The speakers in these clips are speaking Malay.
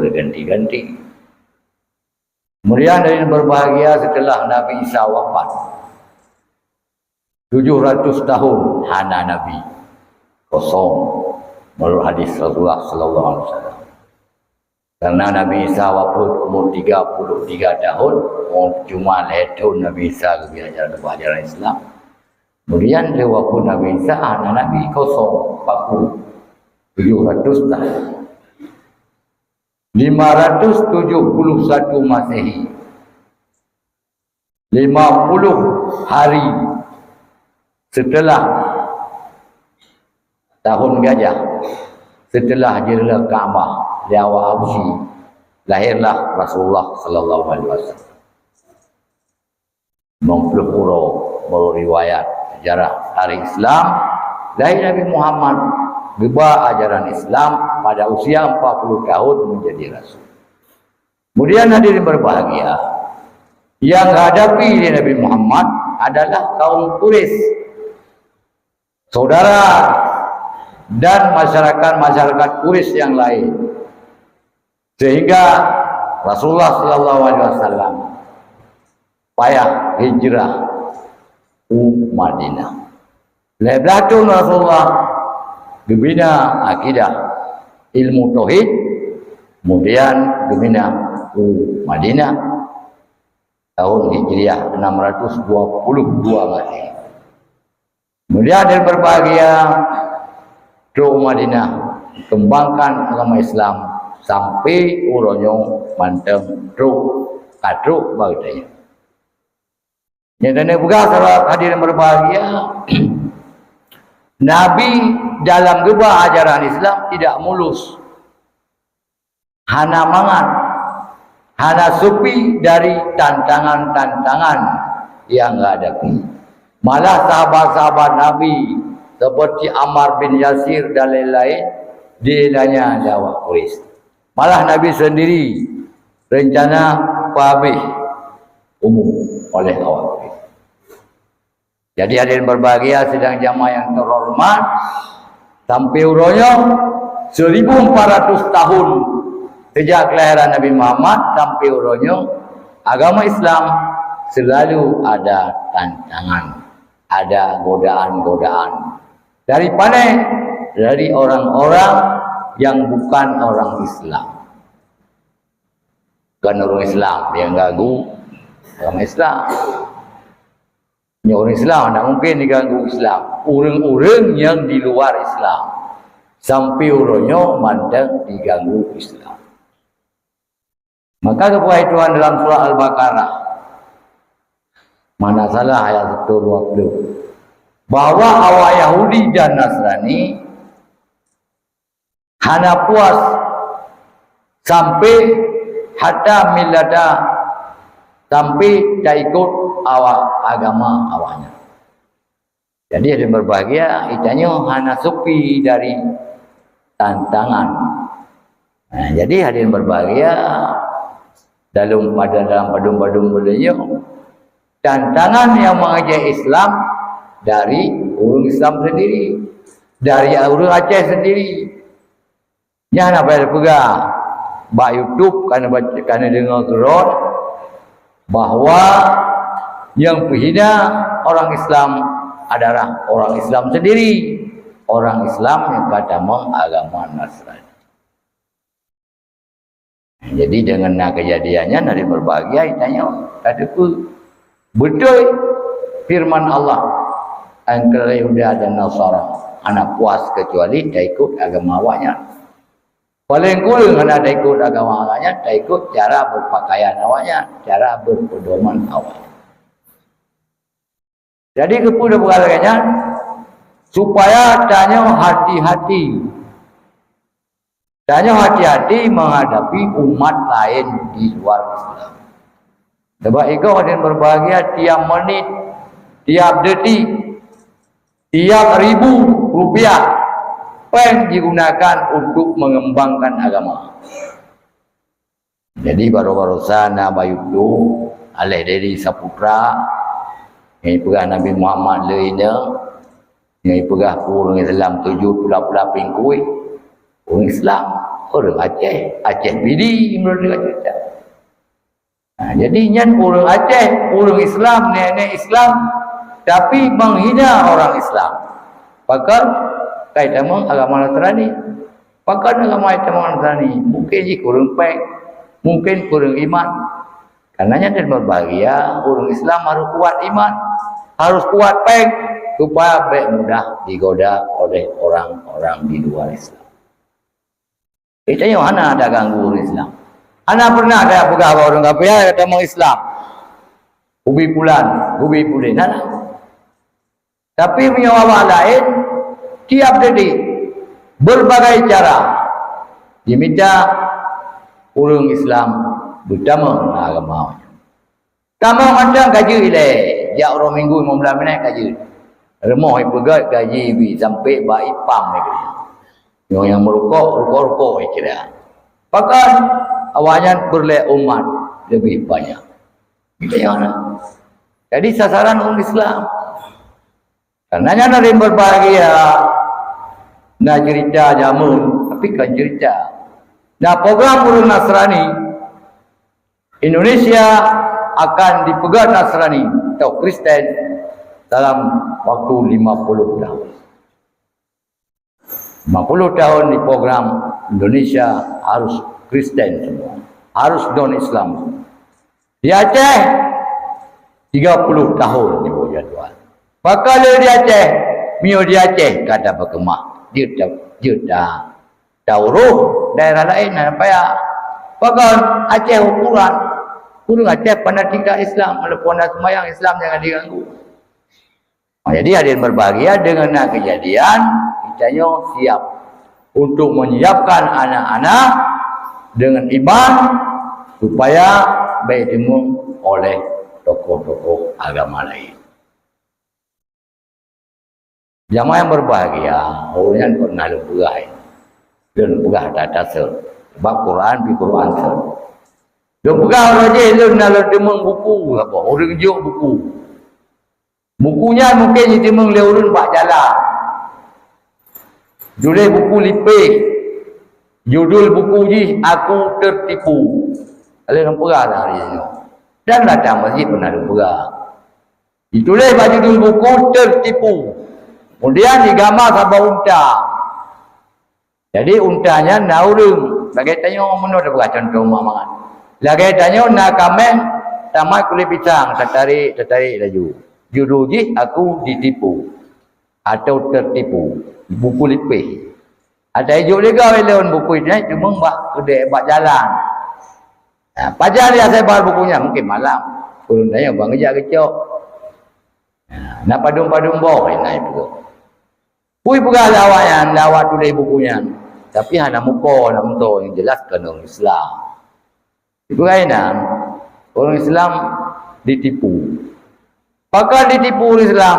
berganti-ganti. Kemudian dari berbahagia setelah Nabi Isa wafat 700 tahun hana Nabi kosong menurut hadis Rasulullah sallallahu alaihi wasallam. Karena Nabi Isa wafat umur 33 tahun, cuma tahun Nabi Isa kebiasaan Islam. Kemudian dia wafat Nabi Isa hana Nabi kosong 700 tahun. 571 Masehi, 50 hari setelah tahun gajah, setelah jadilah Kaabah di awal Habsyi, lahirlah Rasulullah sallallahu alaihi wasallam. Mempeluk menurut riwayat sejarah tarikh Islam, lahir Nabi Muhammad gebah ajaran Islam pada usia 40 tahun menjadi Rasul. Kemudian hadirin berbahagia, yang menghadapi Nabi Muhammad adalah kaum Quraisy, saudara dan masyarakat Quraisy yang lain. Sehingga Rasulullah sallallahu alaihi wasallam payah hijrah ke Madinah. Leblatun Rasulullah gebina akidah ilmu tauhid, kemudian gebina ke Madinah tahun Hijriah 622 Masehi. Kemudian dia berbahagia ke Madinah, kembangkan agama Islam sampai uronyo manteng truk kadruk bagdaya. Yang juga sahabat hadirin berbahagia, Nabi dalam gebah ajaran Islam tidak mulus, hana mangan, hana sepi dari tantangan-tantangan yang hadapi. Malah sahabat-sahabat Nabi seperti Ammar bin Yasir dan lain-lain dielanya dakwah Quraisy. Malah Nabi sendiri rencana pabih umum oleh awak Quraisy. Jadi hadirin berbahagia sedang jamaah yang terhormat, sampai uronyo 1400 tahun sejak kelahiran Nabi Muhammad sampai uronyo agama Islam selalu ada tantangan, ada godaan-godaan. Dari mana? Dari orang-orang yang bukan orang Islam. Bukan orang Islam yang ganggu agama Islam. Orang Islam tak mungkin diganggu Islam. Orang-orang yang di luar Islam sampai orangnya mandang diganggu Islam. Maka kepada Tuhan dalam surah Al-Baqarah, mana salah ayat 120, bahwa awak Yahudi dan Nasrani hana puas sampai hatta milada, sampai tak ikut awak agama awaknya. Jadi ada berbahagia, itanya hana sepi dari tantangan. Nah, jadi hadirin berbahagia dalam padum-padum beliau, tantangan yang mengajar Islam dari orang Islam sendiri, dari orang Aceh sendiri. Yang nak bayar pegang bak YouTube kerana dengar gerot bahwa yang menghina orang Islam adalah orang Islam sendiri, orang Islam yang beragama agama Nasrani. Jadi dengan kejadiannya dari berbahagia ditanya, kataku betul firman Allah antara Yahudi dan Nasara, anak puas kecuali tak ikut agama awaknya. Paling kurang anak tak ikut agama awaknya, tak ikut cara berpakaian awaknya, cara berpedoman awaknya. Jadi kepada berkatakannya supaya tanya hati-hati. Tanya hati-hati menghadapi umat lain di luar Islam. Sebab itu ada berbahagia tiap menit, tiap detik, tiap Rp1.000 pen digunakan untuk mengembangkan agama. Jadi baru-baru sana bayudu alih dari Saputra yang pegah Nabi Muhammad lainnya, yang pegah orang Islam 78 pingkui orang Islam orang Aceh, Aceh Bidi menurut dia cerita. Jadi nyan orang Aceh, orang Islam, nenek Islam, tapi menghina orang Islam. Pakar kaitan agama Nasrani, pakar agama Nasrani, mungkin je kurang pek, mungkin kurang iman. Karenanya dan berbahagia orang Islam harus kuat iman, harus kuat pek, supaya baik mudah digoda oleh orang-orang di luar Islam. Kita yang mana ada ganggu orang Islam. Anak pernah ada pegang orang kafir kata mau Islam. Ubi pulan, ubi pulin. Tapi punya awak lain tiap detik berbagai cara diminta orang Islam bertama agama. Kamu mandang gaji ile, ya orang minggu 15 minit gaji. Remah pegat gaji bi sampai baik pam negeri. Yang merokok kira. Bahkan awalnya berlai umat lebih banyak. Kita yang mana? Jadi sasaran orang Islam. Karenanya dari berbahagia. Nak cerita jamun, tapi kan cerita. Nah program orang Nasrani, Indonesia akan dipegang Nasrani atau Kristen dalam waktu 50 tahun. 50 tahun di program Indonesia harus Kristen semua, harus non-Islam. Di Aceh 30 tahun di bawah jadual. Pakal di Aceh, mio di Aceh kata berkemah, dia tahu roh daerah lain apa ya? Pakal Aceh ukuran, kurang Aceh pandai tidak Islam, walaupun ada semayang Islam jangan diganggu. Jadi hadirin berbahagia dengan kejadian. Kita siap untuk menyiapkan anak-anak dengan iman supaya baik dimung oleh tokoh-tokoh agama lain. Jamaah yang berbahagia, orang pernah lepegah dan lepegah data sebab Quran di Quran lepegah orang je lu nak dimung buku apa orang juk buku. Bukunya mungkin dimung leurun pak jalan. Judul buku lipih. Judul buku ni Aku Tertipu. Ada lemperah hari ini. Dan datang masjid pernah lemperah. Ditulis baju judul buku Tertipu. Kemudian digambar sama unta. Jadi untanya naurung. Lagi tanya orang mana dah berat contoh mak-mak. Lagi tanya nak kameng tamat kulit pisang. Tertarik laju. Judul ni Aku Ditipu. Atau Tertipu. Buku lipih. Ada hijau lega lawan buku ini cuma mbak kedai buat jalan. Nah, pajak dia saya bawa bukunya mungkin malam. Kurun tanya bang kerja kecok. Nak padung-padung bawah naik pun. Pui pegah lawan lawat tulis bukunya. Tapi hanya muka nak mentor yang jelaskan orang Islam. Itu kainan orang Islam ditipu. Pakai ditipu orang Islam.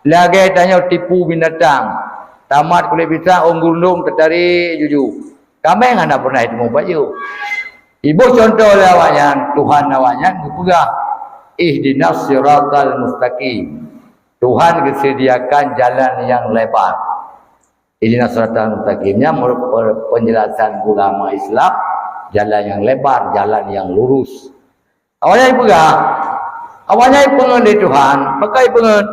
Lagi tanya tipu binatang. Tamat kulit pisang, orang gulung tertarik jujur. Kami yang anda pernah itu baju. Ibu contoh lawannya, Tuhan lawannya, juga ihdinas siratal mustaqim. Tuhan disediakan jalan yang lebar. Ihdinas siratal mustaqimnya menurut penjelasan ulama Islam, jalan yang lebar, jalan yang lurus. Awalnya pengen di Tuhan, pakai pengen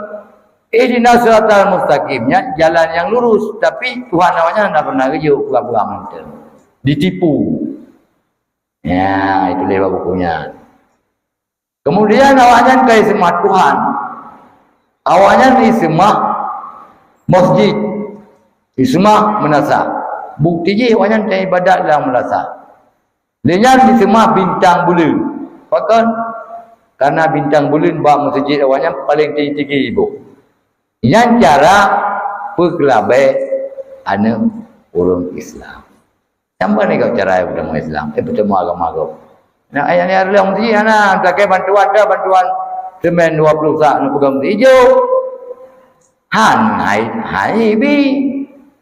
ihdinas siratal mustaqimnya jalan yang lurus, tapi Tuhan awalnya tidak pernah kerja pura-pura mantel. Ditipu. Ya, itu lewat bukunya. Kemudian awalnya kai semah Tuhan. Awalnya di semah masjid. Di semah menasa. Bukti je awalnya kai ibadat dalam menasa. Dia di semah bintang bulan. Bahkan karena bintang bulan buat masjid awalnya paling tinggi ibu. Yang cara perkelabai anak orang Islam. Sampai ni kau cara bertemu Islam, bertemu agama-agama. Nah, ayah ni ada orang sini, anak pakai bantuan semen 20 sak nak pegang hijau. Hai bi.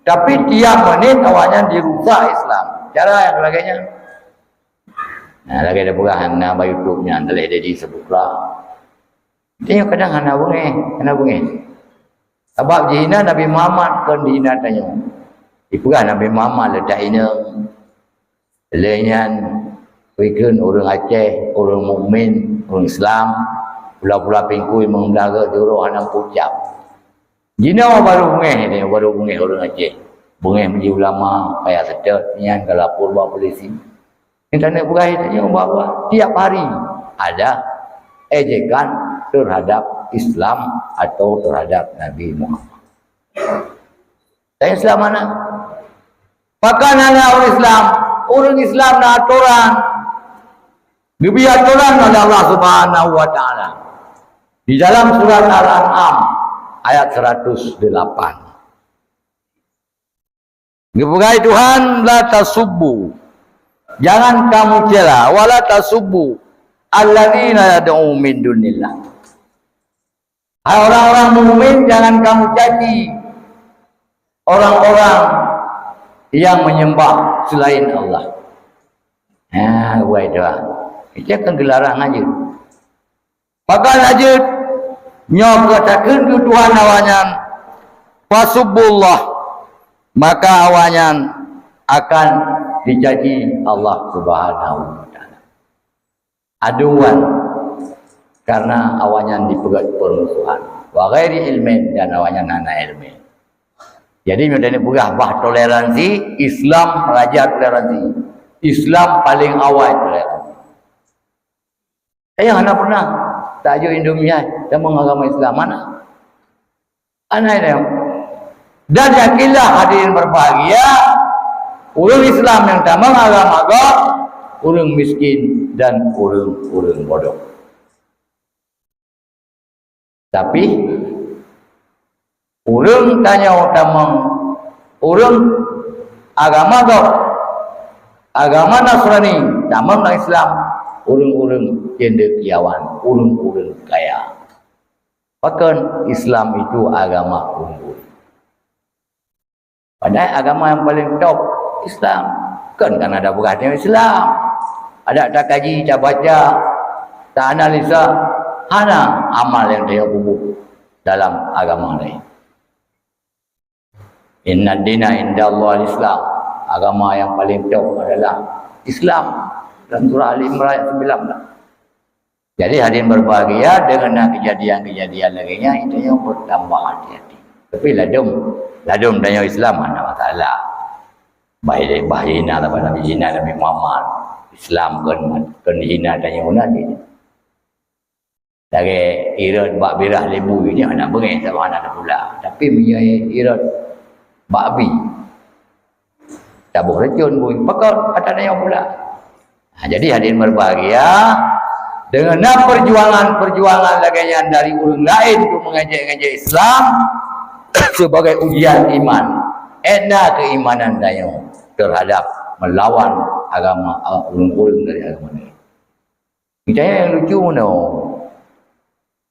Tapi tiap menit awalnya dirusak Islam. Cara yang sebagainya. Nah, lagi ada pegang nak YouTube-nya, anda lihat jadi sebutlah. Tengok kadang anak bungi. Sebab dihina Nabi Muhammad kan dihina tanya. Ipurah Nabi Muhammad letak hina. Lainnya bikin orang Aceh, orang mukmin, orang Islam, pula-pula pingkui mengendara juru anak pucap. Jina baru bungeh ni, baru bungeh orang Aceh. Bungeh menjadi ulama, kayak sedap, nian ke lapor bawa polisi. Kita nak bukai tanya bawa tiap hari ada ejekan terhadap Islam atau terhadap Nabi Muhammad. Saya Islam mana? Pakanannya orang Islam na aturan. Diberi aturan oleh Allah Subhanahu wa taala. Di dalam surat Al-An'am ayat 108. Dibukai Tuhan, la tasubbu. Jangan kamu cela, wala tasubbu alladzina yad'u min dunillah. Hai orang-orang mukmin, jangan kamu caci orang-orang yang menyembah selain Allah. Nah, buat doa. Itu kan gelarang aja. Pakai aja nyok katakan ke Tuhan awanyan fasubbullah, maka awanyan akan dicaci Allah Subhanahu wa taala. Aduan karena awanyan dipegat permusuhan. Wa ghairi ilmin, dan awanyan nana ilmi. Jadi kita ni pegah bah toleransi, Islam mengajar toleransi. Islam paling awal toleransi. Saya mana pernah tajuk Indonesia dan mengagama Islam mana? Anak ini. Dan yakinlah hadirin berbahagia, orang Islam yang tak mengagama agama, orang miskin dan orang bodoh. Tapi orang tanya utamang orang agama agama Nasrani, tamang Islam, orang-orang cendekiawan, orang-orang kaya. Bahkan Islam itu agama unggul. Padahal agama yang paling top Islam. Kan ada berkata Islam. Ada tak kaji, tak baca, tak analisa, hanya amal yang dia bubuh dalam agama lain. Inna dina inda Allah Islam. Agama yang paling top adalah Islam. Dan surah Al-Imran ayat 19. Jadi hadirin berbahagia dengan kejadian-kejadian lainnya, itu yang bertambah hati-hati. Tapi ladum dan Islam ada masalah. Baik bahina lah Nabi hina Nabi Muhammad. Islam kan hina dan yang nanti. Dari irat bak birah lembu ini anak bengih sama anak pula. Tapi punya irat babi. Tabuk racun pun. Pakar kata yang pula. Nah, jadi hadirin berbahagia, dengan perjuangan laganya dari orang lain untuk mengajak Islam sebagai ujian iman, keimanan daya terhadap melawan agama orang-orang dari agama lain. Kita yang lucu no.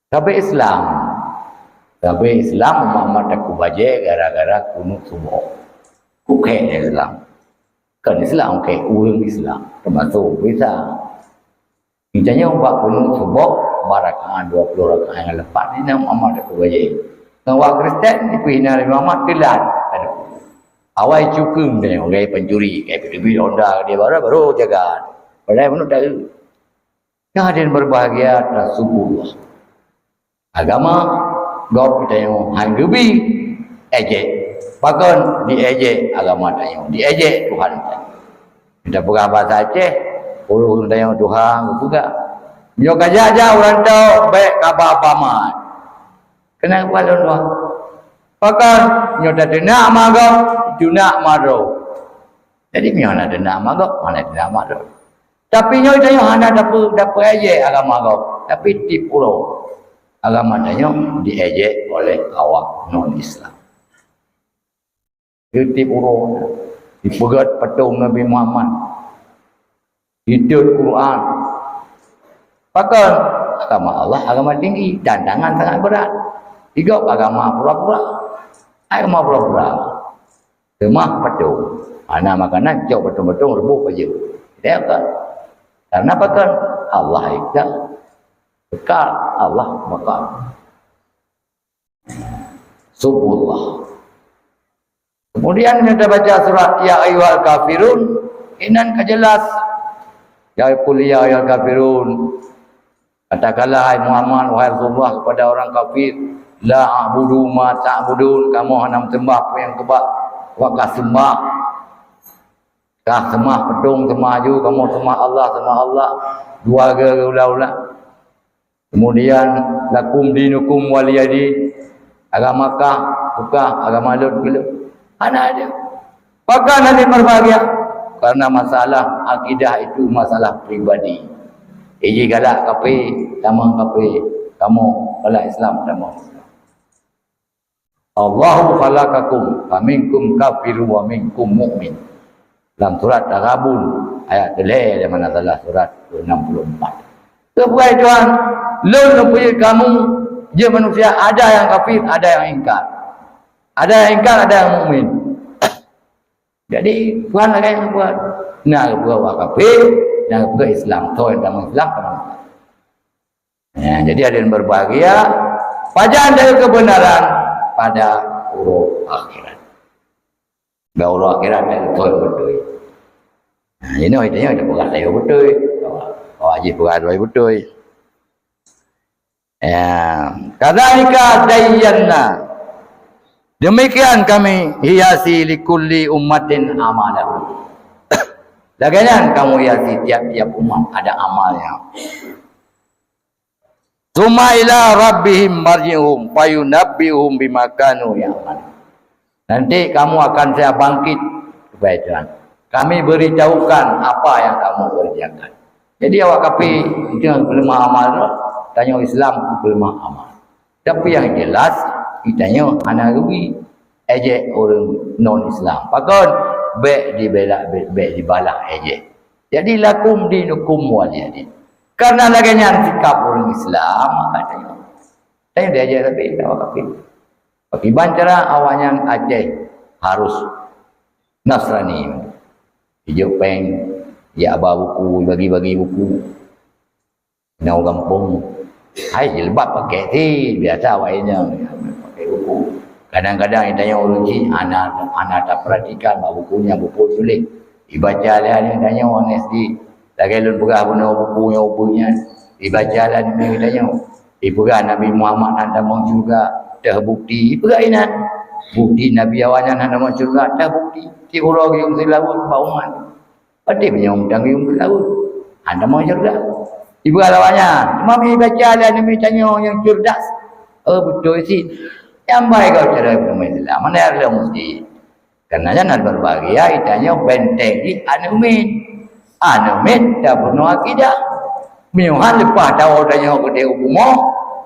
Sampai Islam Muhammad aku baca gara-gara kunut subuh. Kukai Islam. Kan Islam kayak orang Islam termasuk bisa. Misalnya umpah kunut subuh barakaan 20 rakaat yang lepas ni Muhammad aku baca. Orang Kristen dipihina Muhammad telat. Awal cukung dia orang pencuri, kayak pergi Honda dia baru jaga. Padahal pun tak. Yang berbahagia Rasulullah. Agama gop kita yang hanggebi ejek. Bahkan diejek agama tayang, diejek Tuhan. Kita pegang bahasa Aceh, orang tayang Tuhan juga. Nyo kaja orang tahu baik kabar paman. Kenapa lawan Tuhan? Bahkan nyo dah denak magok, junak maro. Jadi nyo nak denak magok, mana denak maro. Tapi nyo tayang hana dapat ejek agama gop, tapi di pulau agama tayang diejek oleh awak non Islam. Ditip urung, dipegat patung Nabi Muhammad, hidup Quran. Bahkan agama Allah agama tinggi, tantangan sangat berat. Tiga agama pura-pura, agama pura-pura. Semua patung, mana makanan jauh patung-patung rebuk aja. Tidak kan? Karena bahkan Allah itu bekal, Allah bekal. Subhanallah. Kemudian kita baca surat Ya Ayyuhal Kafirun Inan ka jelas. Ya kuliah ya kafirun. Katakanlah hai Muhammad wahai Rasulullah kepada orang kafir, la a'budu ma ta'budun, kamu hendak sembah apa yang kebak wakah sembah. Kah sembah pedung sembah ju, kamu sembah Allah, dua ulah-ulah. Kemudian lakum dinukum waliyadi, agama kah, bukan agama lut gelu. Ana ada. Bahkan nanti berbahagia karena masalah akidah itu masalah pribadi. Iji galak kafe, tamang kafe, kamu galak Islam, tamang Islam. Allahu khalaqakum, faminkum kafiru wa minkum mu'min. Dalam surat Taghabun ayat 3 di mana salah surat 64. Kepada Tuhan, lu punya kamu je manusia, ada yang kafir, ada yang ingkar. Ada yang ingkar, ada yang mukmin. Jadi Tuhan lah yang buat. Nak buat kafir, nak buat Islam. Tuhan dalam Islam kan. Ya, jadi ada yang berbahagia pada dari kebenaran pada urut akhirat. Urut akhirat dari Tuhan betul. Nah, ini ada berat saya betul. Wajib berat saya betul. Ya, kadzalika zayyana. Demikian kami hiasi likulli ummatin amalahu. Lagian kamu hiasi tiap-tiap umat ada amalnya. Tsumma ila rabbihim marji'uhum fayunabbihum bima kanu ya'malun. Nanti kamu akan saya bangkit kepada Tuhan. Kami beritahukan apa yang kamu kerjakan. Jadi awak kafir itu belum amal, tanya Islam belum amal. Tapi yang jelas kitanya anak rugi ejek orang non Islam. Pakon baik dibelak baik dibalak ejek. Jadi lakum dinukum waliyadin. Karena laginya sikap orang Islam katanya. Tanya dia aja tapi awak kafir. Bagi bancara awaknya Aceh harus Nasrani. Hijau peng ya abah buku bagi-bagi buku. Nau kampung. Hai jilbab pakai ti biasa awaknya pakai buku. Kadang-kadang ditanya orang cik, anak tak perhatikan bukunya, buku tulis. Dibaca lah ni tanya honest di. Lagi lun pegah guna bukunya. Dibaca lah ni tanya. Pegah Nabi Muhammad nanti mau juga terbukti. Pegah inat. Bukti Nabi awalnya nanti mau juga terbukti. Ti orang yang selawat bauman. Pati punya undang yang selawat. Anda mau juga. Ibu awalnya. Mami baca lah ni tanya yang cerdas. Oh betul sih. Yang baik kau cara bermain Islam. Mana yang ada mesti. Karena jangan berbahagia. Itanya benteng di anumin. Anumin dah bunuh akidah. Minuhan lepas tahu tanya gede Ubumo.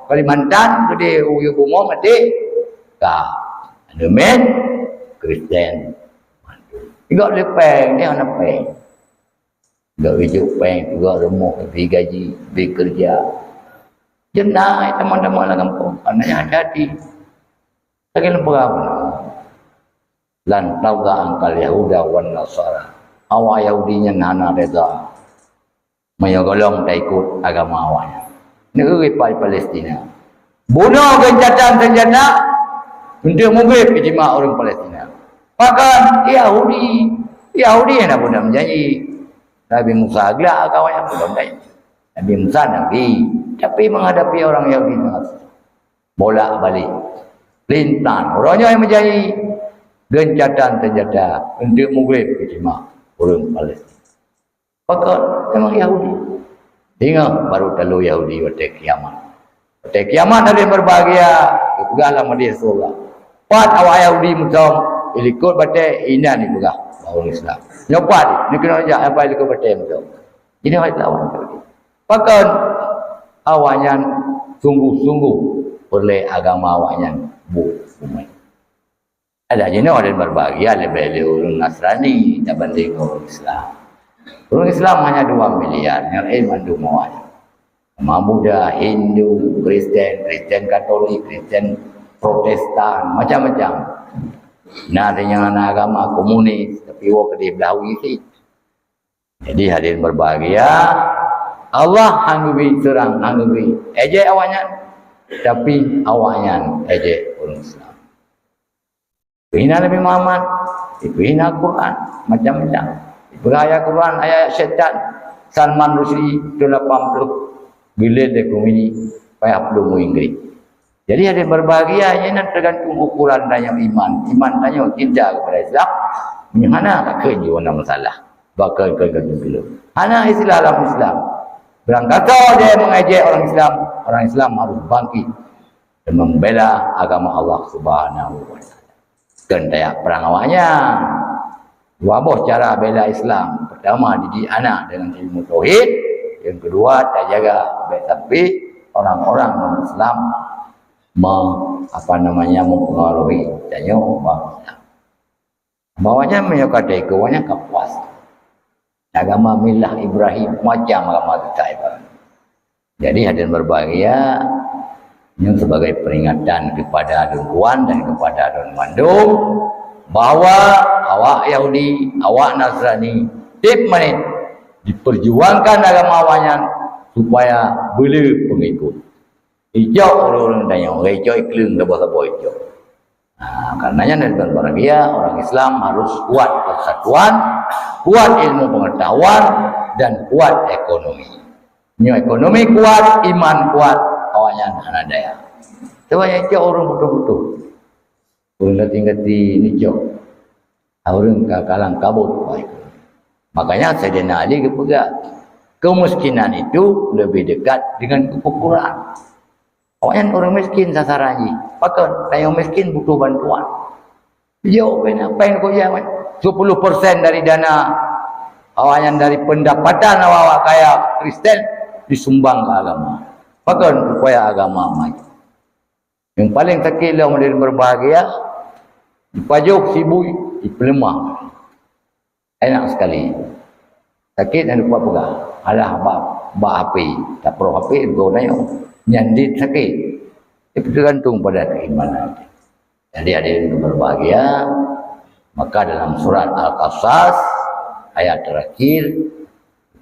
Kalimantan gede Ubumo mati. Kah. Anumin. Kristen. Juga lepeng. Dia anak peng. Juga wujud peng. Juga remuk. Pergi gaji. Pergi kerja. Jenai teman-teman lah kampung. Anaknya hati-hati. Lagi lembaga lan tauga angkal Yahuda wan Nasara. Awak Yahudinya nana reda. Mayagolong tak ikut agama awaknya. Negeri Palestina. Bunuh gencatan senjata untuk menggigit ijma orang Palestina. Bahkan Yahudi yang nak bunuh menjanji. Nabi Musa gelak kawannya bunuh menjanji. Nabi Musa Nabi. Tapi menghadapi orang Yahudi bolak balik. Lintan. Orangnya yang menjadi gencatan senjata untuk menggigit ijma orang Palestina. Maka memang Yahudi. Hingga baru tahu Yahudi pada kiamat. Pada kiamat ada berbahagia. Pegahlah media surga. Pat awak Yahudi macam ikut pada inan ni pegah orang Islam. Nyopat ni kena ajak apa ikut pada macam. Ini awak lawan Yahudi. Bahkan awaknya sungguh-sungguh oleh agama awaknya umat. Ada jenis orang berbahagia lebih orang Nasrani dibanding orang Islam. Orang Islam hanya 2 miliar, yang lain mandu mawanya. Buddha, Hindu, Kristen Katolik, Kristen Protestan, macam-macam. Nah, dengan agama komunis, tapi wak di belahu itu. Jadi hadirin berbahagia, Allah hanggubi serang hanggubi. Ejek awaknya. Tapi awaknya ejek orang Islam. Hina Nabi Muhammad, hina Al-Quran, macam-macam. Berayat Quran, ayat syaitan. Salman Rushdie 80. Bila dia kumini, payah perlu Inggris. Jadi ada berbahagia, ini tergantung ukuran dan yang iman. Iman tanya cinta kepada Islam. Mana kerja orang masalah. Bakal kerja dulu. Hana istilah dalam Islam. Berangkat dia mengajak orang Islam harus bangkit dan membela agama Allah Subhanahu wa taala. Kendaya perang awaknya. Dua cara bela Islam. Pertama, didik anak dengan ilmu tauhid. Yang kedua, tak jaga baik sampai orang-orang non-Islam mempengaruhi tanya bangsa. Bawahnya menyokadai kewanya kepuas. Agama milah Ibrahim macam agama kita Ibrahim. Jadi hadirin berbahagia, ini sebagai peringatan kepada tuan dan kepada tuan mandum bahawa awak Yahudi, awak Nasrani, tip menit diperjuangkan agama awaknya supaya boleh pengikut. Hijau orang-orang tanya, hijau iklim lebah-lebah hijau. Karenanya dari berbahagia orang Islam harus kuat persatuan, kuat ilmu pengetahuan, dan kuat ekonomi. Ini ekonomi kuat, iman kuat, awaknya anak daya. Sebabnya hijau orang betul-betul. Orang gati-gati hijau. Orang kalang kabut. Makanya Sayyidina Ali kepegang. Kemiskinan itu lebih dekat dengan kekurangan. Awaknya orang miskin sasarannya. Maka yang miskin butuh bantuan. Jauh apa yang kau jawab? 10% dari dana awaknya dari pendapatan awak kaya Kristen disumbang ke agama. Maka supaya agama maju. Yang paling sakit lah model berbahagia, dipajuk sibuk, dipelemah. Enak sekali. Sakit dan lupa pegang. Alah bak api, tak perlu api, kau nanya. Nyandit sakit. Itu tergantung pada keimanan. Jadi ada yang berbahagia. Maka dalam surat Al-Qasas ayat terakhir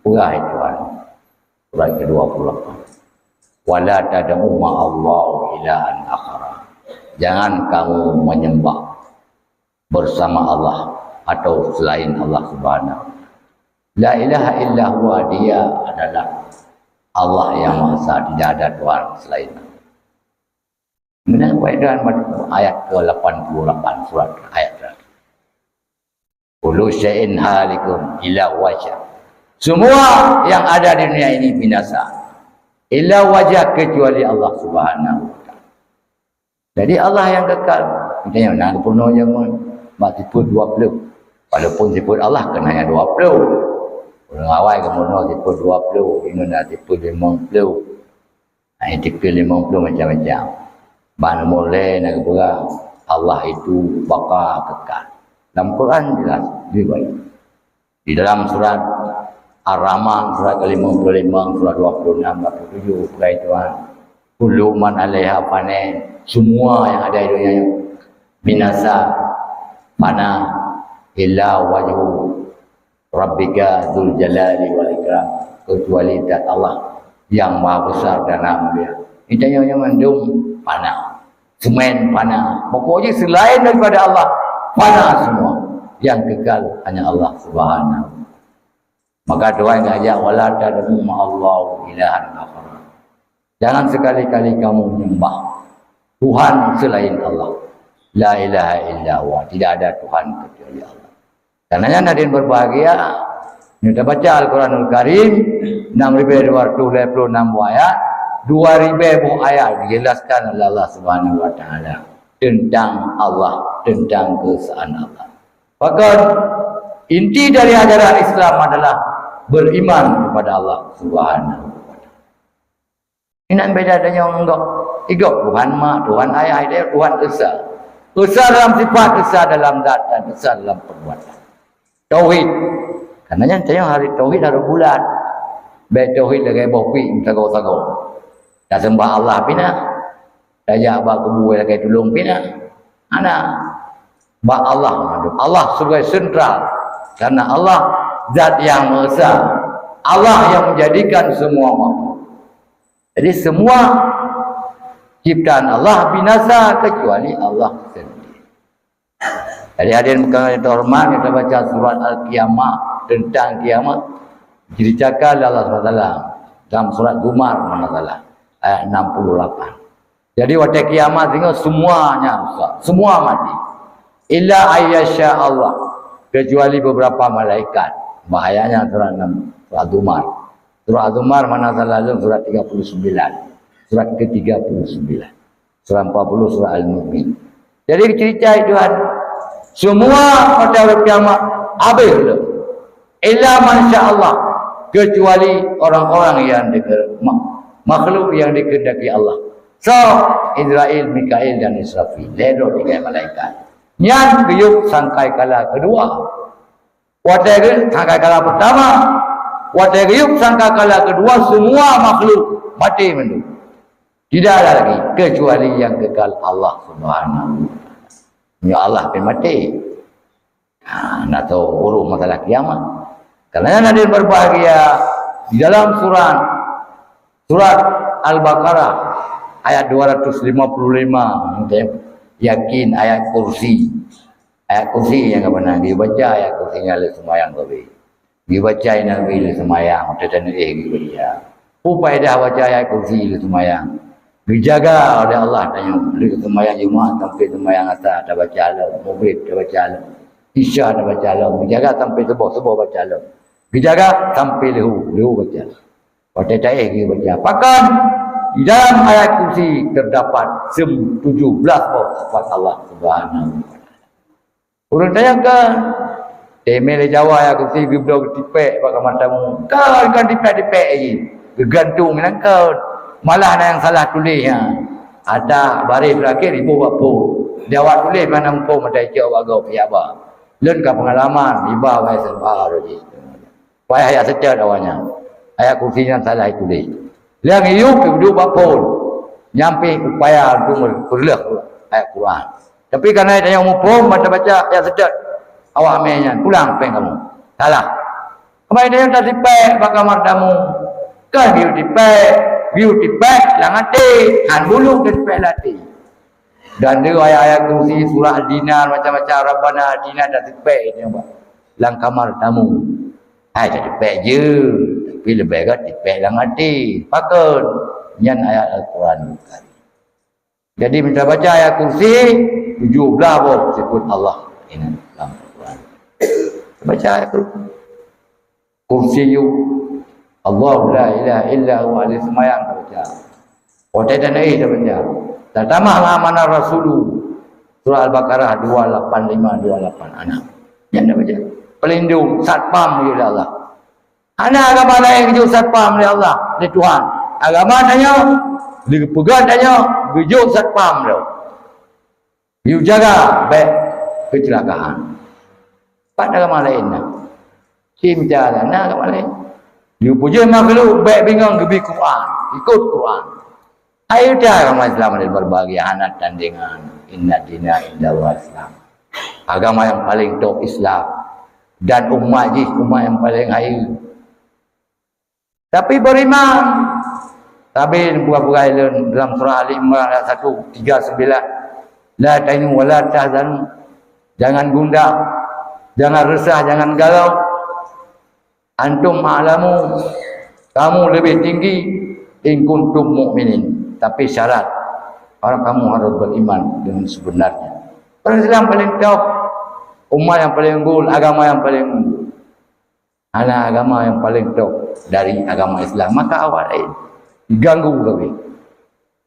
pula Tuhan. Surat ke-28. Wala tad'u ma'allahu ilahan akhara. Jangan kamu menyembah bersama Allah atau selain Allah Subhanahu. La ilaha illa huwa, dia adalah Allah yang Maha Esa, tidak ada Tuhan selain Allah. Kemudian ayat ke-88 surat ayat terakhir. Kullu syai'in halikun illa wajah. Semua yang ada di dunia ini binasa. Illa wajah, kecuali Allah Subhanahu wa taala. Jadi Allah yang kekal. Kita yang nak penuh jangan mak sifat 20. Walaupun sifat Allah kena yang 20. Orang awal kemudian sifat 20, ini nak sifat 50. Etika 50 macam-macam. Bahan mulai nak berang Allah itu bakal kekal. Dalam Quran jelas dibaik. Di dalam surat Ar-Rahman surat ke-55, surat 26, 27 perai Tuhan. Kullu man 'alaiha fanin, semua yang ada di dunia binasa, fana, illa wajhu rabbika dzul jalali wal ikram, kecuali zat Allah yang maha besar dan mulia. Itu yang mendung fana. Semen fana. Pokoknya selain daripada Allah fana semua. Yang kekal hanya Allah Subhanahu. Maka doa yang ajak wala tad'u ma'allahu ilahan akhar. Jangan sekali-kali kamu menyembah Tuhan selain Allah. La ilaha illa huwa, tidak ada Tuhan kecuali Allah. Karenanya hadirin berbahagia, kita baca Al-Quranul Karim 6226 ayat, 2000 ayat dijelaskan oleh Allah Subhanahu wa taala tentang Allah, tentang keesaan Allah. Bahkan inti dari ajaran Islam adalah beriman kepada Allah Subhanahu wa taala. Ini beda dengan orang enggak. Igok Tuhan mak, Tuhan ayah dia, Tuhan Esa. Esa dalam sifat, Esa dalam zat, dan Esa dalam perbuatan. Tauhid. Karenanya saya hari tauhid harus bulat. Baik tauhid dengan bopi, tago-tago. Dah sembah Allah pina. Daya abah kubu lagi tolong pina. Anak. Ba Allah. Allah sebagai sentral. Karena Allah zat yang Maha Esa. Allah yang menjadikan semua makhluk. Jadi semua ciptaan Allah binasa kecuali Allah sendiri. Jadi hadirin sekalian terhormat, kita baca surat Al-Qiyamah tentang kiamat diceritakan Allah SWT dalam surat Zumar ayat 68. Jadi waktu kiamat tengok semuanya rusak, semua mati. Illa ayyasha Allah, kecuali beberapa malaikat. Bahayanya surat Zumar. Surat Zumar surat 39. Surat ke-39. Surah 40 surah Al-Mu'min. Jadi cerita itu semua pada hari kiamat habis tu. Illa masya Allah, kecuali orang-orang yang makhluk yang dikehendaki Allah. So, Israel, Mikail dan Israfil, ledok 3 malaikat. Yang geyuk sangkai kala kedua. Waktu sangkai kala pertama, waktu geyuk sangkai kala kedua, semua makhluk mati mendu. Tidak ada lagi kecuali yang kekal Allah Subhanahu. Ya Allah pun mati. Nak tahu urus masalah kiamat. Karena nadir berbahagia di dalam surat Al-Baqarah ayat 255, yakin ayat kursi. Ayat kursi yang pernah dibaca, ayat kursinya oleh semayang tadi. Dibaca Nabi oleh semayang, tetapi dibaca. Upaya dah baca ayat kursi oleh semayang. Dijaga oleh Allah tanya dari sembahyang Jumaat sampai sembahyang asar ada baca alam, maghrib ada baca alam, isya ada baca alam, dijaga sampai subuh baca alam, dijaga sampai lehu baca. Pada dia baca. Bahkan di dalam ayat kursi terdapat 17 sifat Allah Subhanahu wa taala. Orang tanyakan, temel Jawa ayat kursi bila tipek pakai matamu. Kau kan tipek lagi. Bergantung dengan kau. Malah ada yang salah tulis ada baris terakhir ibu bapa dia awak tulis mana mumpung ada ijak baga pihak ba leun ka pengalaman iba wai sebab lagi wai ayat secat awalnya ayat kursinya salah tulis yang iuk duduk bapa nyampe upaya untuk berleh ayat Quran tapi karena ada yang mumpung baca ayat secat awak amenya pulang peng kamu salah apa dia tak dipek bakal martamu kan dia dipek view tipek langati han bulu tipek lati dan dia ayat-ayat kursi surah Al-Dinar macam-macam Rabbana Adina dan tipek ini apa lang kamar tamu ai tak tipek je tapi lebih agak tipek langati pakon nyan ayat Al-Quran bukan jadi minta baca ayat kursi 17 sebut Allah ini dalam Al-Quran baca ayat kursi Allah la ilaha illa huwa alaihi semayang baca. Waktu dan ai dah baca. Tatamah mana rasulu. Surah Al-Baqarah 285 anak. Yang dah baca. Pelindung satpam oleh Allah. Anak agama lain kejuk satpam oleh Allah, oleh Tuhan. Agama tanya, dipegang tanya, kejuk satpam dia. You jaga baik kecelakaan. Pada agama lain nak. Cinta nak agama lain. Dia puja makhluk baik bingung gebi Quran, ikut Quran. Ayo dah agama Islam ada berbagai anak tandingan. Inna dina indallah Islam. Agama yang paling top Islam dan umat yang paling ayu. Tapi beriman. Tapi buah-buah dalam surah Al-Imran ayat 139. La tahinu wa la tahzanu. Jangan gundah, jangan resah, jangan galau. Antum ma'lamu, kamu lebih tinggi in kuntum mu'minin. Tapi syarat orang kamu harus beriman dengan sebenarnya. Orang Islam paling top, umat yang paling unggul, agama yang paling unggul. Ada agama yang paling top dari agama Islam, maka awal lain diganggu lebih.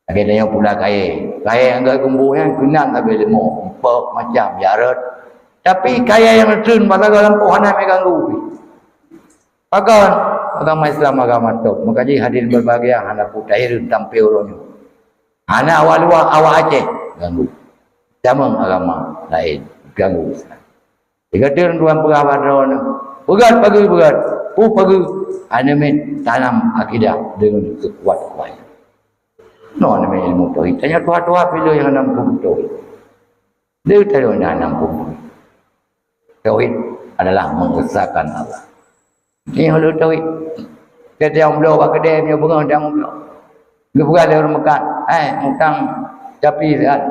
Ada yang pula kaya yang agak gumbuhnya kena tapi lemo, macam jarat. Tapi kaya yang terjun pada dalam pohonnya mengganggu. Pakon agama Islam agama top. Maka jadi hadir berbahagia anak putahir tampil orangnya. Anak awal Aceh ganggu. Sama agama lain ganggu. Dikatakan tuan perawat orang. Berat pagi. Pagi. Anamin tanam akidah dengan kekuatan. No anamin ilmu tauhid. Tanya tua-tua pilih yang nampu tauhid. Dia tahu yang nampu. Tauhid adalah mengesahkan Allah. Ini hulu tauhid. Kata yang belah buat kedai punya bunga dan belah. Dia bukan ada orang makan. Mutang tapi sehat.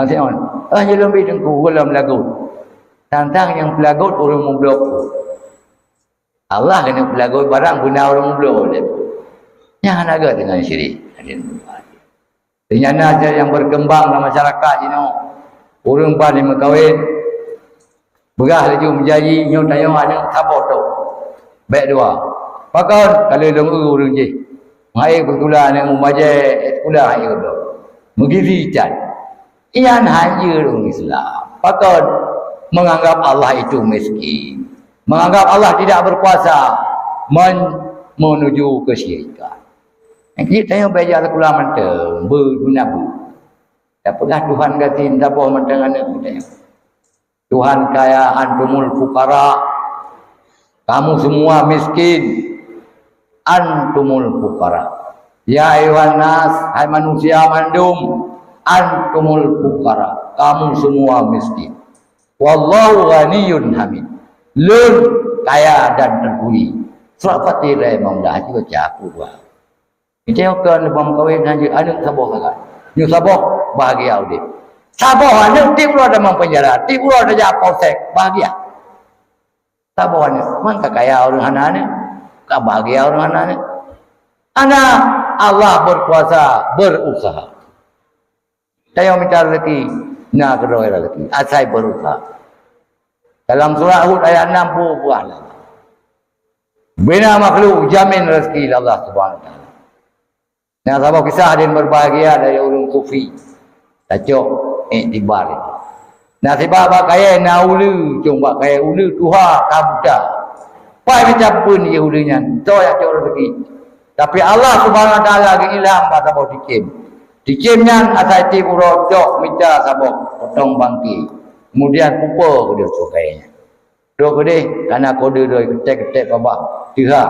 Siapa? Hanya lebih tengku dalam lagut. Tantang yang pelagut orang memblok. Allah kena pelagoi barang guna orang belum dia. Jangan agak dengan syirik. Ternyata aja yang berkembang dalam masyarakat ini. Orang paling berkahwin. Berah laju menjadi nyok tayong anak sabot tu. Baik dua. Pakan kalau lengu orang je. Ngai bertulah nak membaca kulah air tu. Mengizi cat. Ian hanya orang Islam. Pakan menganggap Allah itu miskin. Menganggap Allah tidak berkuasa menuju kesyirikan. Kita tengok belajar sekolah mentang berguna. Apakah Tuhan kata tak boleh mentang anak kita. Tuhan kaya antumul fuqara. Kamu semua miskin. Antumul fuqara. Ya ayuhan nas, hai manusia mandum. Antumul fuqara. Kamu semua miskin. Wallahu ghaniyun hamid. Lun kaya dan terpuji. Surat Fatihah Imam dah juga capu buat. Kita akan lebam kahwin haji anak sabah sangat. Nyu sabah bahagia udah. Sabah anak tipu ada penjara, tipu ada jadi polsek bahagia. Sabah anak, mana kaya orang anak, kah bahagia orang anak. Anak Allah berkuasa berusaha. Saya minta rezeki, nak kedua rezeki. Asai berusaha. Dalam surah Hud ayat 60 buahlah. Bina makhluk jamin rezeki Allah Subhanahu wa taala. Nah, sahabat kisah ada yang berbahagia dari orang sufi. Tacok iktibar. Nah, sebab kaya naulu, cuma kaya ulu tuha kabda. Pai macam pun dia ulunya. Tu yang cok rezeki. Tapi Allah Subhanahu wa taala lagi ilham pada sahabat dikim. Dikimnya asal ti uro cok minta sahabat potong bangki. Kemudian pupa dia tu kayaknya. Dua kode karena kode dua ketek-ketek babak. Tiga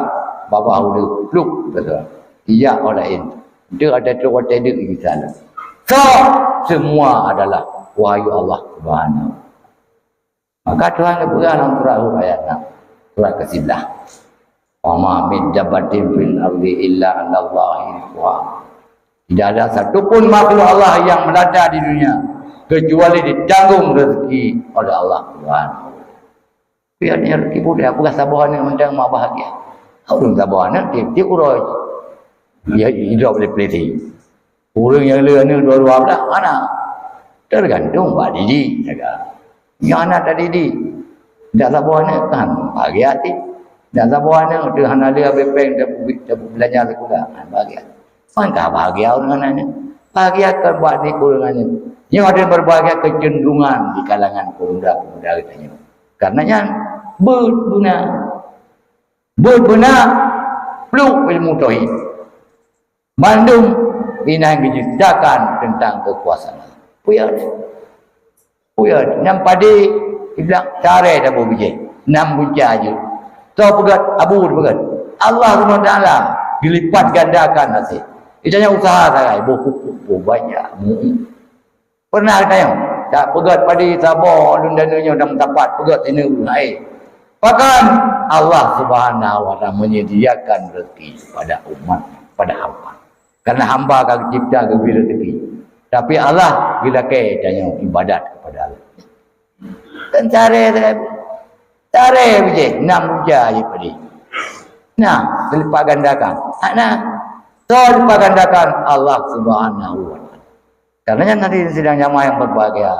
babak ulu. Luk betul. Iya orang lain. Dia ada terwata dia di sana. So, semua adalah wahyu Allah Subhanahu. Maka Tuhan berkata dalam surah Hud ayat 6. Surah ke-11. Wa ma min dabbatin fil ardi illa 'ala Allahi rizquha. Tidak ada satupun makhluk Allah yang melanda di dunia kecuali ditanggung rezeki oleh Allah Subhanahu. Biarnya rezeki boleh apakah sabahan yang mendang mak bahagia. Orang sabahan dia urus. Dia hidup boleh peliti. Orang yang lain dua-dua belah mana? Tergantung Pak Didi. Yang anak tak Didi. Tak sabahan kan bahagia hati. Tak sabahan dia anak dia bepeng dia belajar sekolah bahagia. Mangkah bahagia orang anaknya. Bahagiakan buat di kurangannya. Yang ada berbahagia kecenderungan di kalangan pemuda-pemuda katanya. Karenanya berguna. Berguna peluk ilmu tauhid. Bandung bina kejujuran tentang kekuasaan. Puyat. Yang padi bilang cara dah berbiji. 6 buja aja. Tahu pegat Abu pegat. Allah SWT dilipat gandakan hasil. Itanya usaha saya, buku banyak. Pernah tanya, tak pegat padi sabar dan dananya dah mendapat pegat ini air. Bahkan Allah Subhanahu wa taala menyediakan rezeki pada umat, pada hamba. Karena hamba akan cipta bila rezeki. Tapi Allah bila tanya ibadat kepada Allah. Dan cara je 6 buja je padi. Nah, selipat gandakan. Nah, selipat gandakan Allah Subhanahu wa taala. Karenanya nanti sidang jamaah yang berbahagia.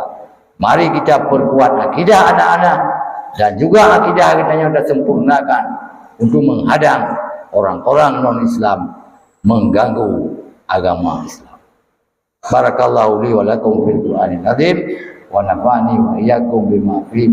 Mari kita perkuat akidah anak-anak dan juga akidah kita yang sudah sempurnakan untuk menghadang orang-orang non-Islam mengganggu agama Islam. Barakallahu li wa lakum fil Qur'anil azim wa nafa'ani wa iyyakum bima fihi